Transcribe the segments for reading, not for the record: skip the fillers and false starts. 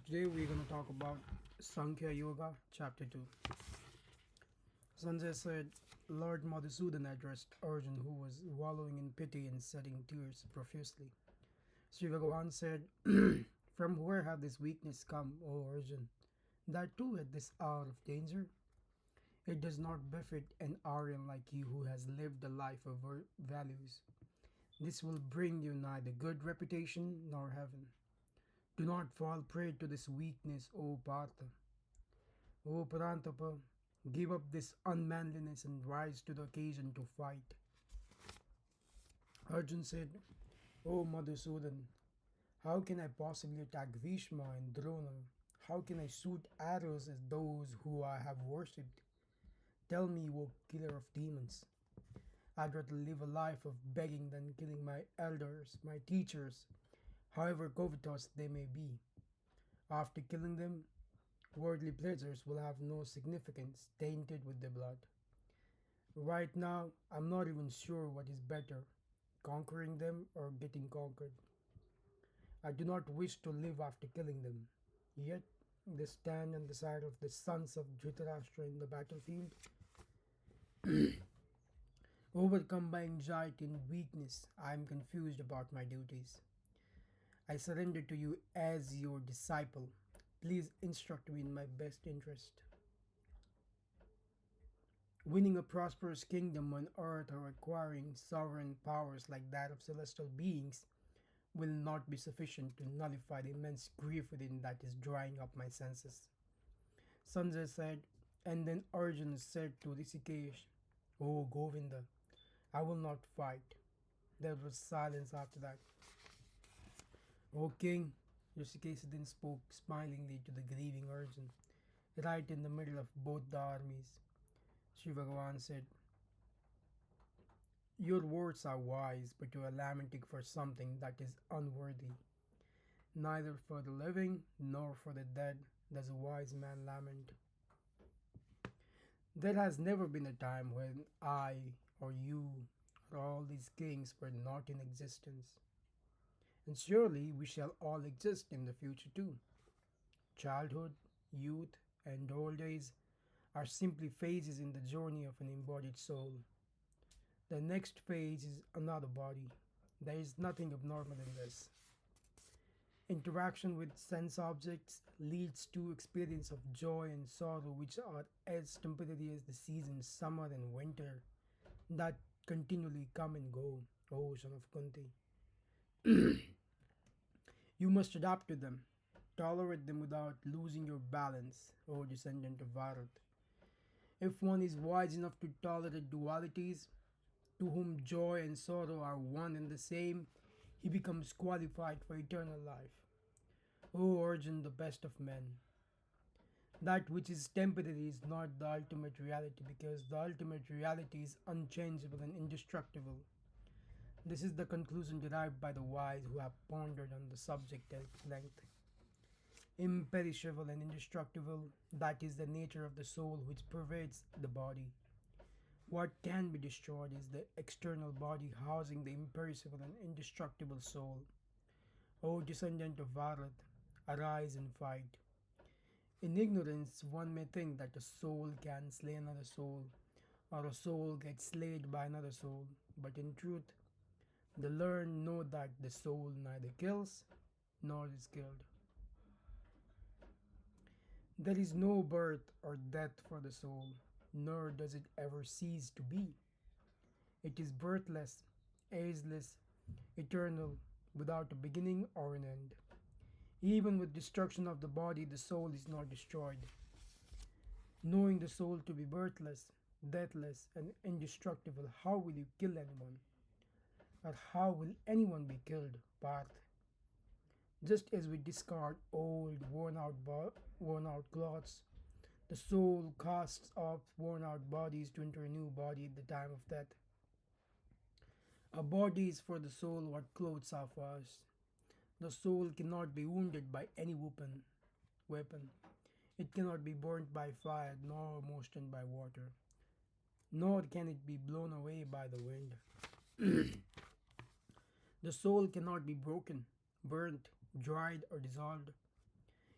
Today we're going to talk about Sankhya Yoga, Chapter 2. Sanjay said, Lord Madhusudan addressed Arjun, who was wallowing in pity and shedding tears profusely. Sri Bhagavan said, From where have this weakness come, O Arjun? That too at this hour of danger? It does not befit an Aryan like you who has lived a life of values. This will bring you neither good reputation nor heaven. Do not fall prey to this weakness, O Partha. O Parantapa, give up this unmanliness and rise to the occasion to fight. Arjun said, O Madhusudan, how can I possibly attack Bhishma and Drona? How can I shoot arrows at those who I have worshipped? Tell me, O killer of demons. I'd rather live a life of begging than killing my elders, my teachers, however covetous they may be. After killing them, worldly pleasures will have no significance, tainted with their blood. Right now, I'm not even sure what is better, conquering them or getting conquered. I do not wish to live after killing them. Yet, they stand on the side of the sons of Dhritarashtra in the battlefield. Overcome by anxiety and weakness, I am confused about my duties. I surrender to you as your disciple. Please instruct me in my best interest. Winning a prosperous kingdom on earth or acquiring sovereign powers like that of celestial beings will not be sufficient to nullify the immense grief within that is drying up my senses. Sanjay said, and then Arjuna said to Rishikesh, O Govinda, I will not fight. There was silence after that. O king, Rishikesh then spoke smilingly to the grieving Arjun, right in the middle of both the armies. Sri Bhagavan said, Your words are wise, but you are lamenting for something that is unworthy. Neither for the living nor for the dead does a wise man lament. There has never been a time when I or you or all these kings were not in existence. And surely we shall all exist in the future too. Childhood, youth, and old age are simply phases in the journey of an embodied soul. The next phase is another body. There is nothing abnormal in this. Interaction with sense objects leads to experience of joy and sorrow which are as temporary as the seasons summer and winter that continually come and go, O son of Kunti. You must adapt to them, tolerate them without losing your balance, O descendant of Bharat. If one is wise enough to tolerate dualities, to whom joy and sorrow are one and the same, he becomes qualified for eternal life. O Arjun, the best of men. That which is temporary is not the ultimate reality because the ultimate reality is unchangeable and indestructible. This is the conclusion derived by the wise who have pondered on the subject at length. Imperishable and indestructible, that is the nature of the soul which pervades the body. What can be destroyed is the external body housing the imperishable and indestructible soul. O descendant of Bharat, arise and fight. In ignorance, one may think that a soul can slay another soul, or a soul gets slayed by another soul, but in truth, the learned know that the soul neither kills nor is killed. There is no birth or death for the soul, nor does it ever cease to be. It is birthless, ageless, eternal, without a beginning or an end. Even with destruction of the body, the soul is not destroyed. Knowing the soul to be birthless, deathless, and indestructible, how will you kill anyone? Or how will anyone be killed, Parth? Just as we discard old, worn out clothes, the soul casts off worn out bodies to enter a new body at the time of death. A body is for the soul what clothes are for us. The soul cannot be wounded by any weapon. It cannot be burnt by fire, nor moistened by water, nor can it be blown away by the wind. The soul cannot be broken, burnt, dried, or dissolved.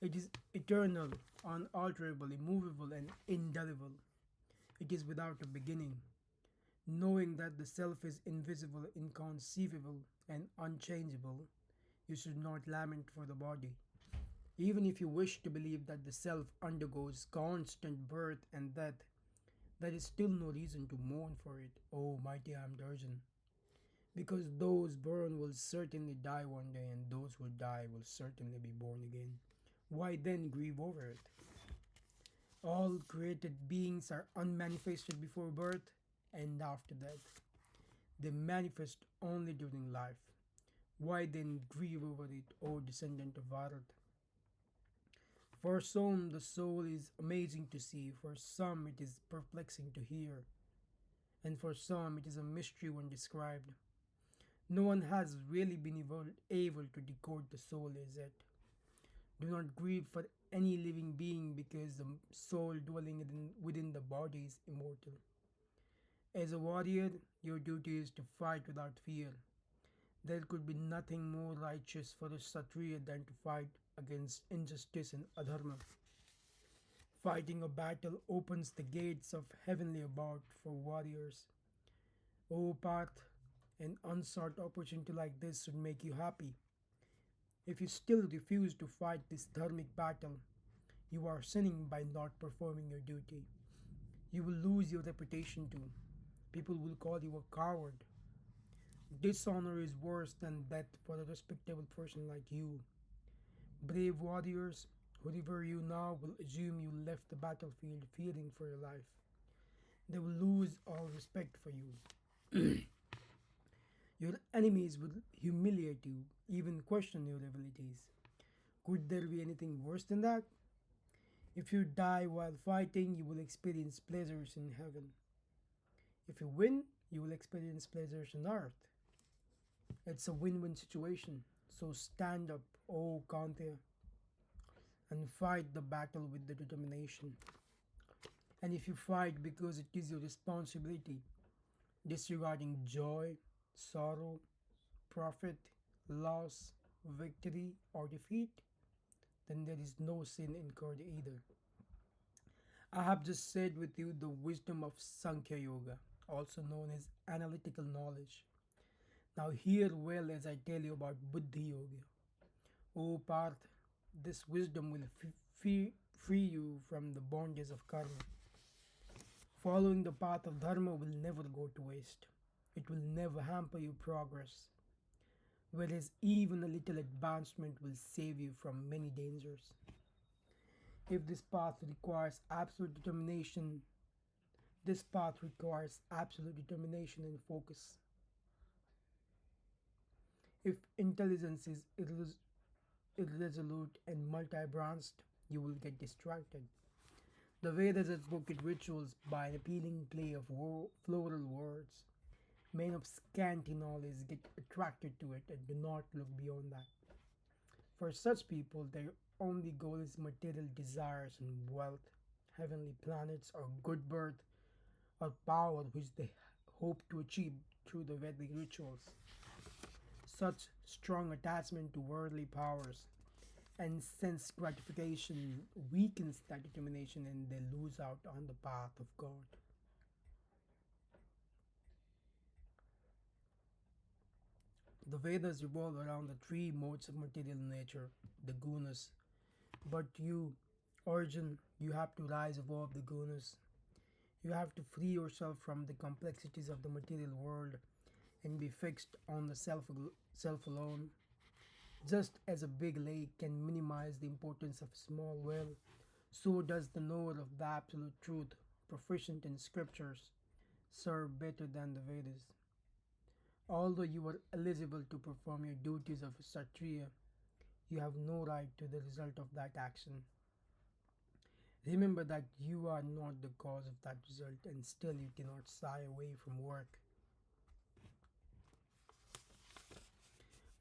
It is eternal, unalterable, immovable, and indelible. It is without a beginning. Knowing that the self is invisible, inconceivable, and unchangeable, you should not lament for the body. Even if you wish to believe that the self undergoes constant birth and death, there is still no reason to mourn for it, O mighty Amdarjan. Because those born will certainly die one day, and those who die will certainly be born again. Why then grieve over it? All created beings are unmanifested before birth and after death. They manifest only during life. Why then grieve over it, O descendant of Bharat? For some, the soul is amazing to see, for some, it is perplexing to hear, and for some, it is a mystery when described. No one has really been able to decode the soul as yet. Do not grieve for any living being because the soul dwelling within the body is immortal. As a warrior, your duty is to fight without fear. There could be nothing more righteous for a Kshatriya than to fight against injustice and adharma. Fighting a battle opens the gates of heavenly abode for warriors. O Parth, an unsought opportunity like this should make you happy. If you still refuse to fight this dharmic battle, you are sinning by not performing your duty. You will lose your reputation too. People will call you a coward. Dishonor is worse than death for a respectable person like you. Brave warriors who revere you now will assume you left the battlefield fearing for your life. They will lose all respect for you. Your enemies will humiliate you, even question your abilities. Could there be anything worse than that? If you die while fighting, you will experience pleasures in heaven. If you win, you will experience pleasures on earth. It's a win win situation. So stand up, O Kantya, and fight the battle with the determination. And if you fight because it is your responsibility, disregarding joy, sorrow, profit, loss, victory, or defeat, then there is no sin incurred either. I have just shared with you the wisdom of Sankhya Yoga, also known as analytical knowledge. Now, hear well as I tell you about Buddhi Yoga. O Parth, this wisdom will free you from the bondages of karma. Following the path of dharma will never go to waste. It will never hamper your progress, whereas even a little advancement will save you from many dangers. If this path requires absolute determination, this path requires absolute determination and focus. If intelligence is irresolute and multi-branched, you will get distracted. The Vedas advocate rituals by an appealing play of floral words. Men of scanty knowledge get attracted to it and do not look beyond that. For such people, their only goal is material desires and wealth, heavenly planets, or good birth, or power which they hope to achieve through the Vedic rituals. Such strong attachment to worldly powers and sense gratification weakens that determination and they lose out on the path of God. The Vedas revolve around the three modes of material nature, the gunas. But you, Arjun, you have to rise above the gunas. You have to free yourself from the complexities of the material world and be fixed on the self alone. Just as a big lake can minimize the importance of a small well, so does the knower of the absolute truth, proficient in scriptures, serve better than the Vedas. Although you are eligible to perform your duties of a Kshatriya, you have no right to the result of that action. Remember that you are not the cause of that result and still you cannot shy away from work.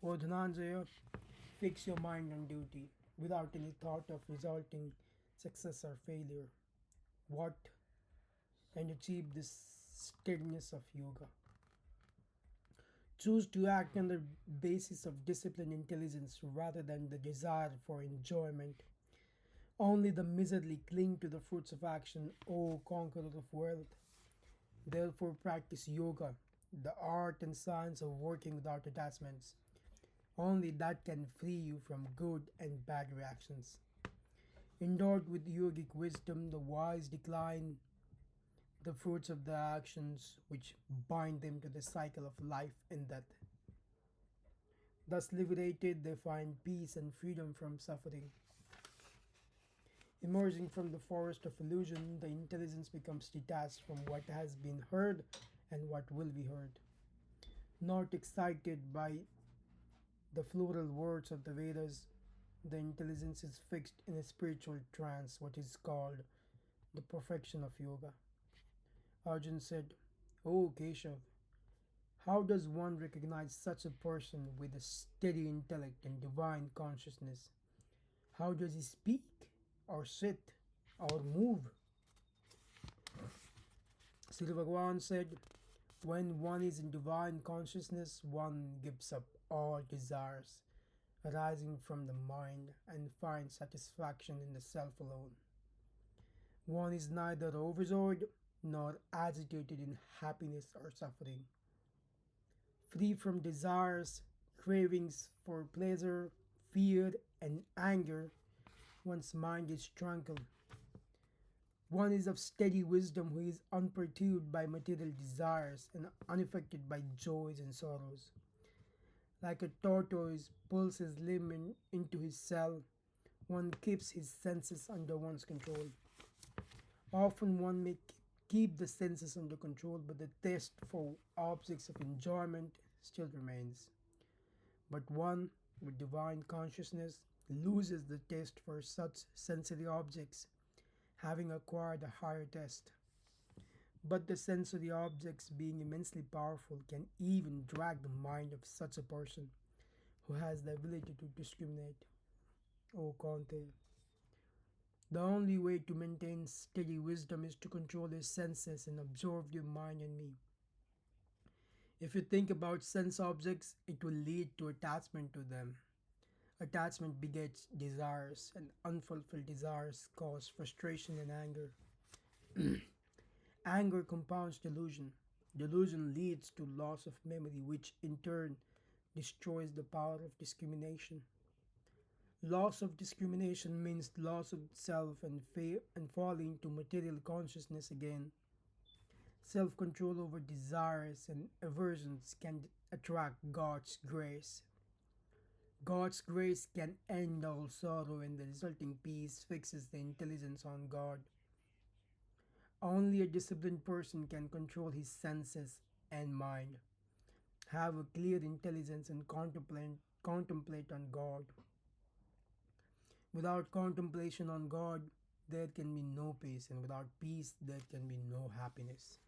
O Dhananjaya, fix your mind on duty without any thought of resulting success or failure. What? And achieve this steadiness of yoga. Choose to act on the basis of disciplined intelligence rather than the desire for enjoyment Only the miserly cling to the fruits of action, O conqueror of wealth. Therefore, practice yoga, the art and science of working without attachments. Only that can free you from good and bad reactions. Endowed with yogic wisdom, the wise decline the fruits of their actions which bind them to the cycle of life and death. Thus liberated, they find peace and freedom from suffering. Emerging from the forest of illusion, the intelligence becomes detached from what has been heard and what will be heard. Not excited by the floral words of the Vedas, the intelligence is fixed in a spiritual trance, what is called the perfection of yoga. Arjun said, "O Keshav, how does one recognize such a person with a steady intellect and divine consciousness? How does he speak, or sit, or move?" Sri Bhagavan said, "When one is in divine consciousness, one gives up all desires arising from the mind and finds satisfaction in the self alone. One is neither overjoyed nor agitated in happiness or suffering. Free from desires, cravings for pleasure, fear, and anger, one's mind is tranquil. One is of steady wisdom who is unperturbed by material desires and unaffected by joys and sorrows. Like a tortoise pulls his limb into his cell, one keeps his senses under one's control. Often one may keep the senses under control, but the taste for objects of enjoyment still remains. But one with divine consciousness loses the taste for such sensory objects, having acquired a higher taste. But the sensory objects, being immensely powerful, can even drag the mind of such a person who has the ability to discriminate. O Kante, the only way to maintain steady wisdom is to control your senses and absorb your mind and me. If you think about sense objects, it will lead to attachment to them. Attachment begets desires, and unfulfilled desires cause frustration and anger. Anger compounds delusion. Delusion leads to loss of memory, which in turn destroys the power of discrimination. Loss of discrimination means loss of self and falling to material consciousness again. Self control over desires and aversions can attract God's grace. God's grace can end all sorrow, and the resulting peace fixes the intelligence on God. Only a disciplined person can control his senses and mind, have a clear intelligence, and contemplate on God. Without contemplation on God, there can be no peace, and without peace, there can be no happiness.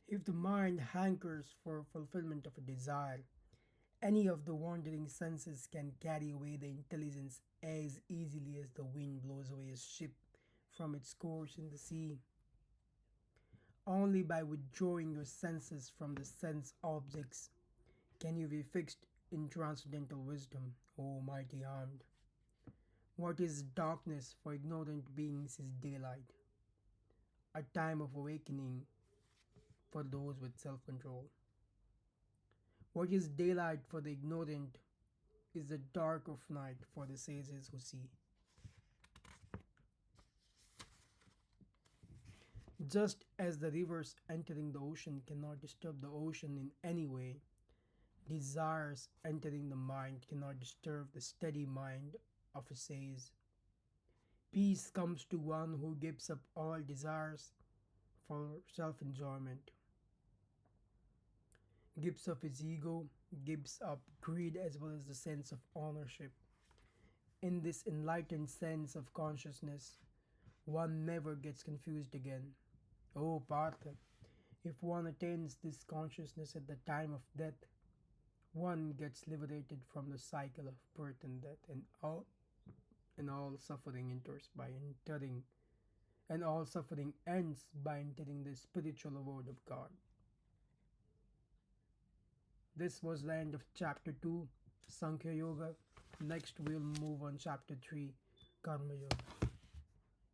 If the mind hankers for fulfillment of a desire, any of the wandering senses can carry away the intelligence as easily as the wind blows away a ship from its course in the sea. Only by withdrawing your senses from the sense objects can you be fixed in transcendental wisdom, O mighty armed. What is darkness for ignorant beings is daylight, a time of awakening for those with self control. What is daylight for the ignorant is the dark of night for the sages who see. Just as the rivers entering the ocean cannot disturb the ocean in any way, desires entering the mind cannot disturb the steady mind of a sage. Peace comes to one who gives up all desires for self enjoyment, gives up his ego, gives up greed as well as the sense of ownership. In this enlightened sense of consciousness, one never gets confused again. Oh Partha, if one attains this consciousness at the time of death, one gets liberated from the cycle of birth and death, and all suffering enters by entering and all suffering ends by entering the spiritual abode of God. This was the end of chapter 2, Sankhya Yoga. Next, we'll move on chapter 3, Karma Yoga.